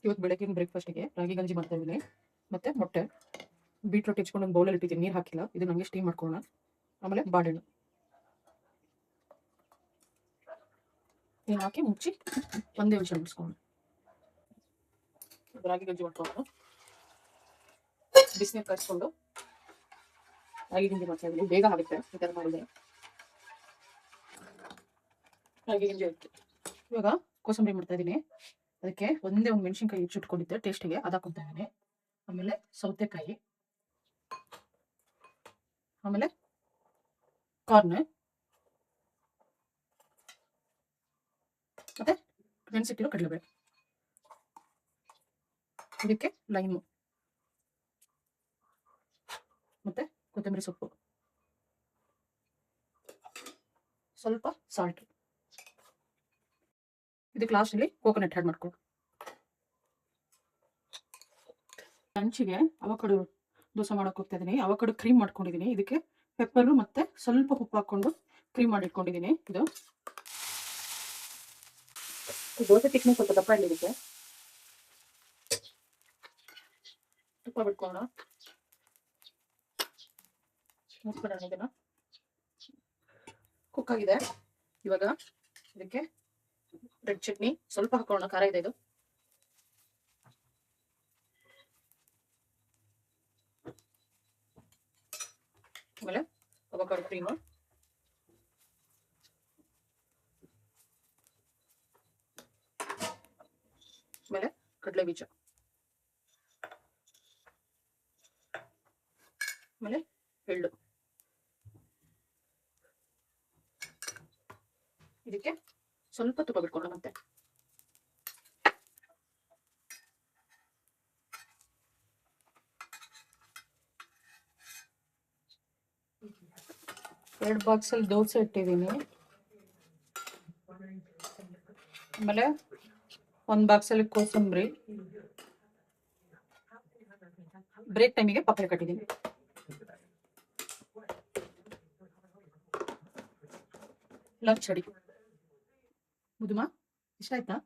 ಇವತ್ತು ಬೆಳಗಿನ ಬ್ರೇಕ್ಫಾಸ್ಟಿಗೆ ರಾಗಿ ಗಂಜಿ ಮಾಡ್ತಾ ಇದ್ದೀನಿ. ಮತ್ತೆ ಮೊಟ್ಟೆ, ಬೀಟ್ರೋಟ್ ಹೆಚ್ಕೊಂಡು ಒಂದು ಬೌಲಲ್ಲಿ ಇಟ್ಟಿದ್ದೀನಿ, ನೀರು ಹಾಕಿಲ್ಲ. ಇದು ನನಗೆ ಸ್ಟೀಮ್ ಮಾಡ್ಕೊಳ್ಳೋಣ. ಆಮೇಲೆ ಬಾಳೆಹಣ್ಣು ನೀರು ಹಾಕಿ ಮುಚ್ಚಿ ಒಂದೇ ವಿಷಯ ಮುಗಿಸ್ಕೊಂಡು ರಾಗಿ ಗಂಜಿ ಮಾಡ್ಕೊಂಡು ಬಿಸಿನೀರು ಕಾಯಿಸ್ಕೊಂಡು ರಾಗಿ ಗಂಜಿ ಮಾಡ್ತಾ ಇದ್ದೀನಿ. ಬೇಗ ಆಗುತ್ತೆ ಈ ಥರ ಮಾಡಿದೆ. ರಾಗಿ ಗಂಜಿ ಆಯ್ತು. ಇವಾಗ ಕೋಸಂಬರಿ ಮಾಡ್ತಾ ಇದ್ದೀನಿ. ಅದಕ್ಕೆ ಒಂದೇ ಒಂದು ಮೆಣಸಿನ್ಕಾಯಿ ಹೆಚ್ಚಿಟ್ಕೊಂಡಿದ್ದೆ ಟೇಸ್ಟಿಗೆ, ಅದು ಹಾಕೊತಾ ಇದ್ದೀನಿ. ಆಮೇಲೆ ಸೌತೆಕಾಯಿ, ಆಮೇಲೆ ಕಾರ್ನ್, ಮತ್ತೆ ನೆನೆಸಿಟ್ಟಿರೋ ಕಡಲೆಬೇಳೆ, ಇದಕ್ಕೆ ಲೈಮು, ಮತ್ತೆ ಕೊತ್ತಂಬರಿ ಸೊಪ್ಪು, ಸ್ವಲ್ಪ ಸಾಲ್ಟ್. ಇದಕ್ಕೆ ಲಾಸ್ಟಲ್ಲಿ ಕೋಕೋನಟ್ ಆ್ಯಡ್ ಮಾಡ್ಕೊ. ಲಂಚಿಗೆ ಅವಕಾಡೋ ದೋಸೆ ಮಾಡೋಕೆ ಹೋಗ್ತಾ ಇದ್ದೀನಿ. ಅವಕಾಡೋ ಕ್ರೀಮ್ ಮಾಡ್ಕೊಂಡಿದ್ದೀನಿ. ಇದಕ್ಕೆ ಪೆಪ್ಪರು ಮತ್ತೆ ಸ್ವಲ್ಪ ಉಪ್ಪು ಹಾಕ್ಕೊಂಡು ಕ್ರೀಮ್ ಮಾಡಿ ಇಟ್ಕೊಂಡಿದ್ದೀನಿ. ಇದು ದೋಸೆ ತಿಕ್ನೆ ಸ್ವಲ್ಪ ದಪ್ಪ ಇರಲಿ. ಇದಕ್ಕೆ ತುಪ್ಪ ಬಿಟ್ಕೊಳ್ಳೋಣ. ಮುಚ್ಬಿಡೋಣ. ಇದನ್ನ ಕುಕ್ ಆಗಿದೆ. ಇವಾಗ ಇದಕ್ಕೆ ರೆಡ್ ಚಟ್ನಿ ಸ್ವಲ್ಪ ಹಾಕೊಳ್ಳೋಣ, ಖಾರ ಇದೆ ಇದು. ಆಮೇಲೆ ಅವಕಾಡೋ ಕ್ರೀಮು, ಆಮೇಲೆ ಕಡಲೆ ಬೀಜ, ಆಮೇಲೆ ಎಳ್ಳು. ಇದಕ್ಕೆ ಸ್ವಲ್ಪ ತುಪ್ಪ ಬಿಟ್ಕೊಳ್ಳೋಣ. ಮತ್ತೆ ಎರಡು ಬಾಕ್ಸಲ್ಲಿ ದೋಸೆ ಇಟ್ಟಿದ್ದೀನಿ. ಆಮೇಲೆ ಒಂದು ಬಾಕ್ಸಲ್ಲಿ ಕೋಸಂಬರಿ, ಬ್ರೇಕ್ ಟೈಮಿಗೆ ಪಪ್ಪೆ ಕಟ್ಟಿದ್ದೀನಿ. Lunch ready. ಮುದುಮ ಇಷ್ಟ ಆಯ್ತಾ?